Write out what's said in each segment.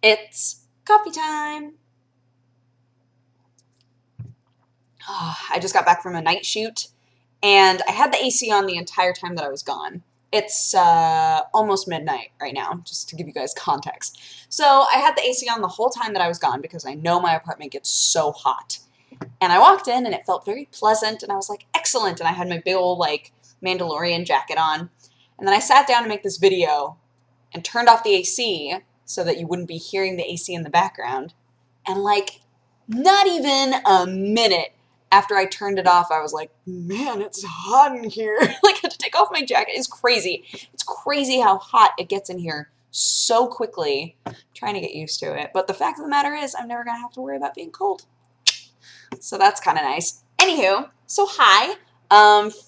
It's coffee time. Oh, I just got back from a night shoot, and I had the AC on the entire time that I was gone. It's almost midnight right now, just to give you guys context. So I had the AC on the whole time that I was gone because I know my apartment gets so hot. And I walked in, and it felt very pleasant, and I was like, excellent. And I had my big old, like, Mandalorian jacket on. And then I sat down to make this video and turned off the AC so that you wouldn't be hearing the AC in the background. And like, not even a minute after I turned it off, I was like, man, it's hot in here. Like, I had to take off my jacket. It's crazy. It's crazy how hot it gets in here so quickly. I'm trying to get used to it. But the fact of the matter is, I'm never going to have to worry about being cold. So that's kind of nice. Anywho, so hi.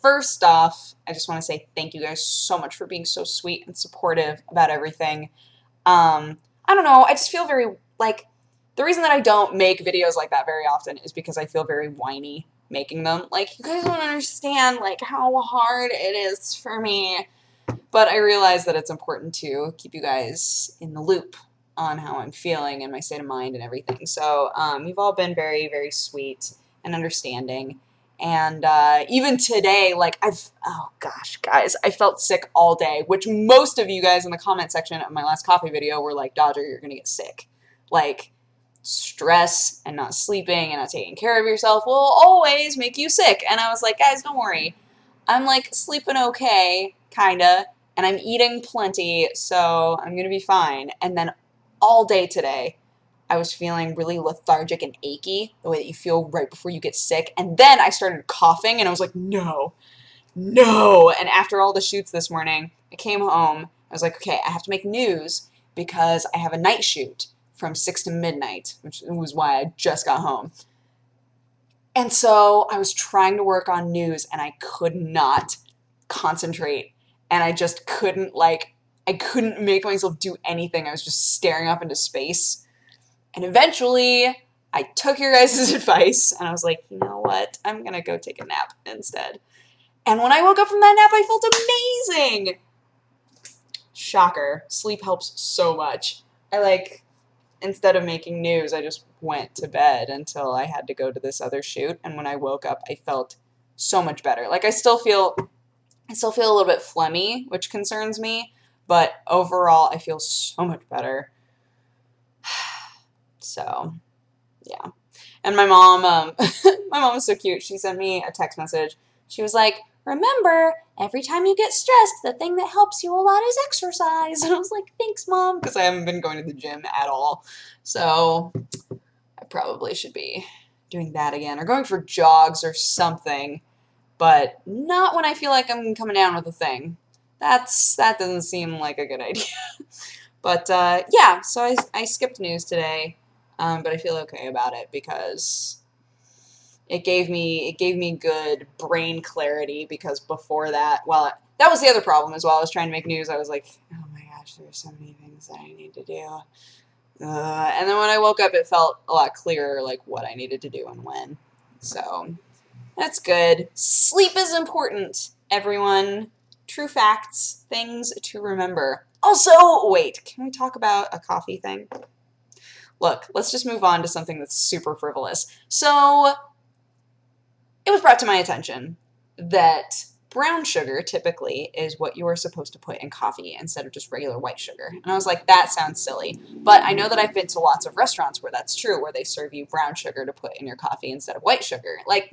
First off, I just want to say thank you guys so much for being so sweet and supportive about everything. I don't know, I just feel very, like, the reason that I don't make videos like that very often is because I feel very whiny making them. Like, you guys don't understand, like, how hard it is for me. But I realize that it's important to keep you guys in the loop on how I'm feeling and my state of mind and everything. So you've all been very, very sweet and understanding. And even today, like, oh gosh, guys, I felt sick all day, which most of you guys in the comment section of my last coffee video were like, Dodger, you're going to get sick. Like, stress and not sleeping and not taking care of yourself will always make you sick. And I was like, guys, don't worry. I'm like sleeping okay, kinda, and I'm eating plenty, so I'm gonna be fine. And then all day today, I was feeling really lethargic and achy, the way that you feel right before you get sick. And then I started coughing, and I was like, no, no. And after all the shoots this morning, I came home. I was like, okay, I have to make news because I have a night shoot from 6 to midnight, which was why I just got home. And so I was trying to work on news and I could not concentrate. And I just couldn't, like, I couldn't make myself do anything. I was just staring up into space. And eventually I took your guys' advice and I was like, you know what? I'm going to go take a nap instead. And when I woke up from that nap, I felt amazing. Shocker. Sleep helps so much. Instead of making news, I just went to bed until I had to go to this other shoot. And when I woke up, I felt so much better. Like, I still feel a little bit phlegmy, which concerns me, but overall, I feel so much better. So, yeah. And my mom, my mom was so cute. She sent me a text message. She was like, remember, every time you get stressed, the thing that helps you a lot is exercise. And I was like, thanks, Mom, because I haven't been going to the gym at all. So I probably should be doing that again or going for jogs or something, but not when I feel like I'm coming down with a thing. That doesn't seem like a good idea. But yeah, so I skipped news today, but I feel okay about it because it gave me good brain clarity because before that, well, that was the other problem as well. I was trying to make news. I was like, oh my gosh, there's so many things that I need to do. And then when I woke up, it felt a lot clearer, like what I needed to do and when. So that's good. Sleep is important, everyone. True facts, things to remember. Also, wait, can we talk about a coffee thing? Look, let's just move on to something that's super frivolous. So, it was brought to my attention that brown sugar typically is what you are supposed to put in coffee instead of just regular white sugar. And I was like, that sounds silly. But I know that I've been to lots of restaurants where that's true, where they serve you brown sugar to put in your coffee instead of white sugar. Like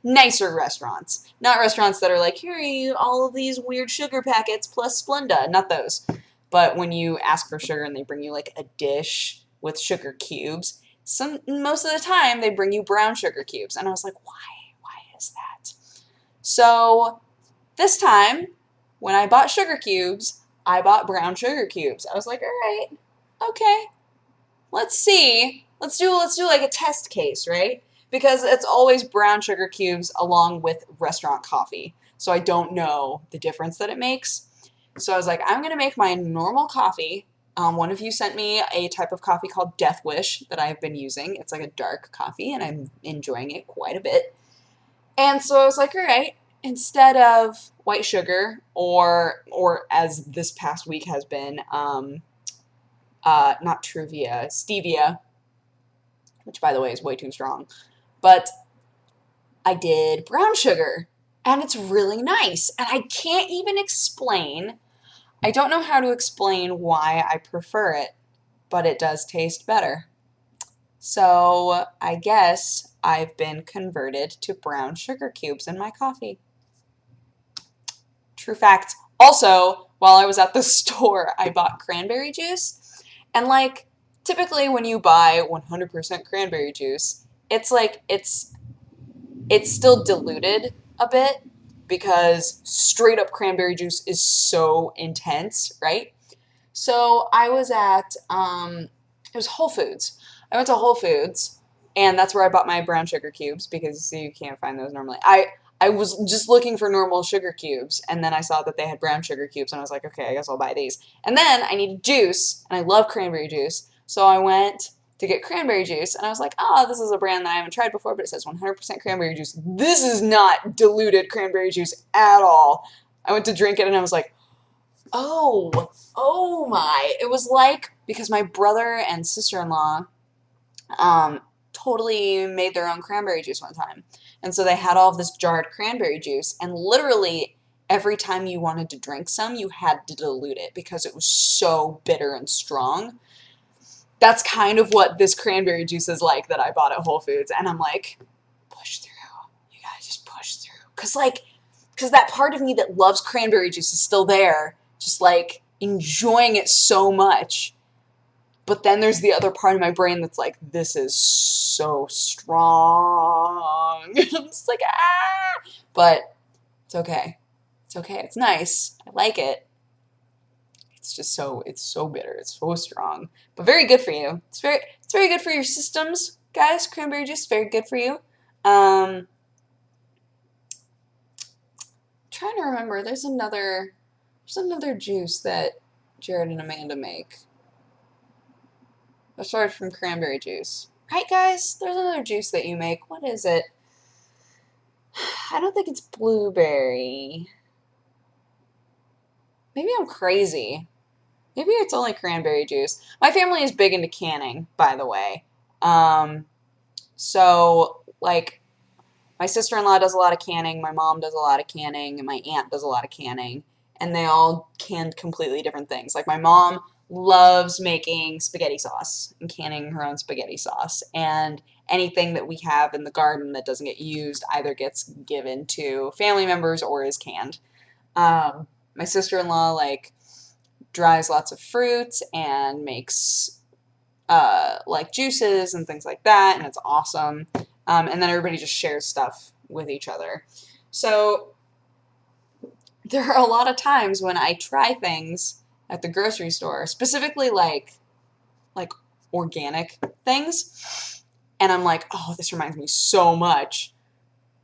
nicer restaurants. Not restaurants that are like, here are you all of these weird sugar packets plus Splenda. Not those. But when you ask for sugar and they bring you like a dish with sugar cubes, most of the time they bring you brown sugar cubes. And I was like, why is that? So this time when I bought sugar cubes, I bought brown sugar cubes. I was like, all right, okay, let's see. Let's do like a test case, right? Because it's always brown sugar cubes along with restaurant coffee. So I don't know the difference that it makes. So I was like, I'm going to make my normal coffee. One of you sent me a type of coffee called Death Wish that I've been using. It's like a dark coffee, and I'm enjoying it quite a bit. And so I was like, all right, instead of white sugar, or as this past week has been, not Truvia, Stevia, which by the way is way too strong. But I did brown sugar, and it's really nice. And I can't even explain, I don't know how to explain why I prefer it, but it does taste better. So I guess I've been converted to brown sugar cubes in my coffee. True fact. Also, while I was at the store, I bought cranberry juice. And like, typically when you buy 100% cranberry juice, it's like, it's still diluted a bit because straight up cranberry juice is so intense, right? So I was at, it was Whole Foods. I went to Whole Foods, and that's where I bought my brown sugar cubes because you can't find those normally. I was just looking for normal sugar cubes, and then I saw that they had brown sugar cubes, and I was like, okay, I guess I'll buy these. And then I needed juice, and I love cranberry juice, so I went to get cranberry juice, and I was like, oh, this is a brand that I haven't tried before, but it says 100% cranberry juice. This is not diluted cranberry juice at all. I went to drink it, and I was like, oh my. It was like, because my brother and sister-in-law totally made their own cranberry juice one time. And so they had all of this jarred cranberry juice, and literally every time you wanted to drink some, you had to dilute it because it was so bitter and strong. That's kind of what this cranberry juice is like that I bought at Whole Foods. And I'm like, push through. You gotta just push through. Because that part of me that loves cranberry juice is still there, just like enjoying it so much. But then there's the other part of my brain that's like, this is so strong. I'm just like, ah! But it's okay. It's okay. It's nice. I like it. It's so bitter. It's so strong. But very good for you. It's very good for your systems, guys. Cranberry juice, very good for you. Trying to remember, there's another juice that Jared and Amanda make. Aside from cranberry juice. Right, guys? There's another juice that you make. What is it? I don't think it's blueberry. Maybe I'm crazy. Maybe it's only cranberry juice. My family is big into canning, by the way. So, like, my sister-in-law does a lot of canning, my mom does a lot of canning, and my aunt does a lot of canning, and they all can completely different things. Like, my mom loves making spaghetti sauce and canning her own spaghetti sauce, and anything that we have in the garden that doesn't get used either gets given to family members or is canned. My sister-in-law, like, dries lots of fruits and makes like juices and things like that, and it's awesome. And then everybody just shares stuff with each other. So there are a lot of times when I try things at the grocery store, specifically like organic things, and I'm like, oh, this reminds me so much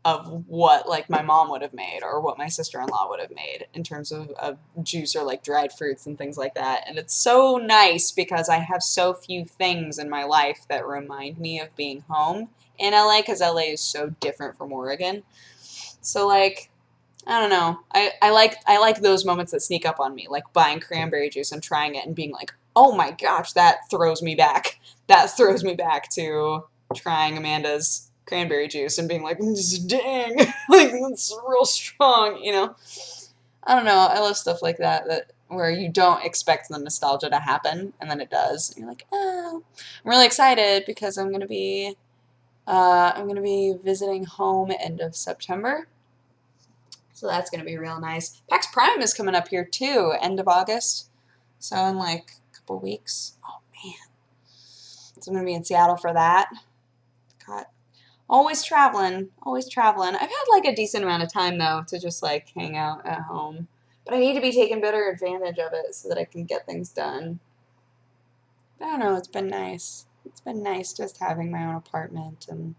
of what like my mom would have made or what my sister-in-law would have made in terms of juice or like dried fruits and things like that. And it's so nice because I have so few things in my life that remind me of being home in LA because LA is so different from Oregon. So like, I don't know. I like those moments that sneak up on me, like buying cranberry juice and trying it and being like, oh my gosh, that throws me back. That throws me back to trying Amanda's cranberry juice and being like, dang, like that's real strong, you know? I don't know. I love stuff like that where you don't expect the nostalgia to happen and then it does. And you're like, oh, I'm really excited because I'm gonna be visiting home end of September. So that's gonna be real nice. PAX Prime is coming up here too, end of August. So in like a couple weeks. Oh man. So I'm gonna be in Seattle for that. God, always traveling, always traveling. I've had like a decent amount of time though to just like hang out at home. But I need to be taking better advantage of it so that I can get things done. But I don't know, it's been nice. It's been nice just having my own apartment and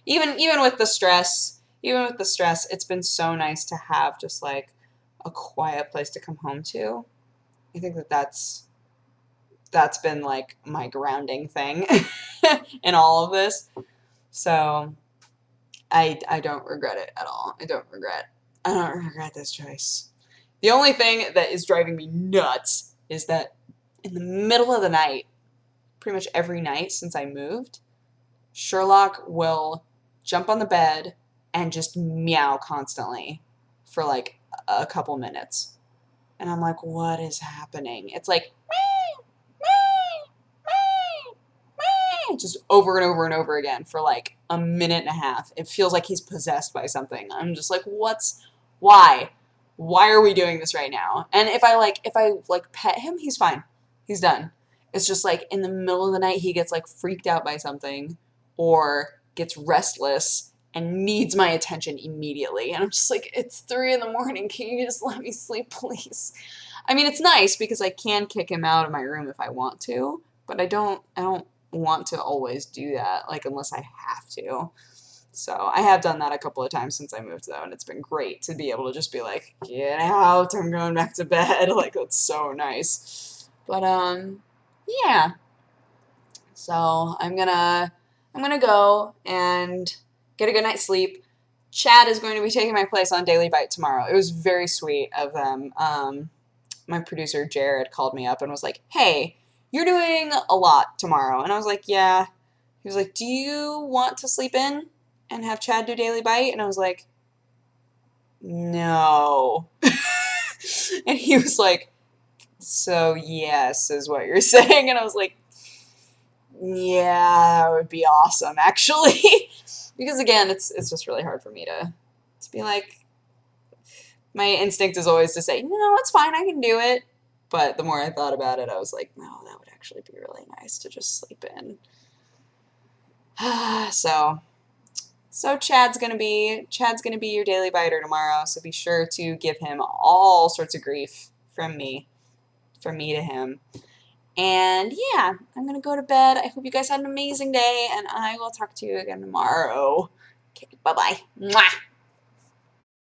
even with the stress, it's been so nice to have just like a quiet place to come home to. I think that's been like my grounding thing in all of this. So I don't regret it at all. I don't regret this choice. The only thing that is driving me nuts is that in the middle of the night, pretty much every night since I moved, Sherlock will jump on the bed and just meow constantly for like a couple minutes. And I'm like, what is happening? It's like, meow, meow, meow, meow, just over and over and over again for like a minute and a half. It feels like he's possessed by something. I'm just like, why? Why are we doing this right now? And if I pet him, he's fine. He's done. It's just like in the middle of the night, he gets like freaked out by something or gets restless and needs my attention immediately. And I'm just like, it's 3 in the morning. Can you just let me sleep, please? I mean, it's nice because I can kick him out of my room if I want to, but I don't want to always do that, like unless I have to. So I have done that a couple of times since I moved though, and it's been great to be able to just be like, get out, I'm going back to bed. Like that's so nice. But yeah. So I'm gonna go and get a good night's sleep. Chad is going to be taking my place on Daily Bite tomorrow. It was very sweet of them. My producer Jared called me up and was like, "Hey, you're doing a lot tomorrow," and I was like, "Yeah." He was like, "Do you want to sleep in and have Chad do Daily Bite?" And I was like, "No." And he was like, "So yes is what you're saying," and I was like, yeah, that would be awesome, actually. Because again, it's just really hard for me to be like, my instinct is always to say, no, it's fine, I can do it. But the more I thought about it, I was like, no, that would actually be really nice to just sleep in. so Chad's gonna be your daily biter tomorrow, so be sure to give him all sorts of grief from me to him. And yeah, I'm going to go to bed. I hope you guys had an amazing day, and I will talk to you again tomorrow. Okay, bye-bye. Mwah.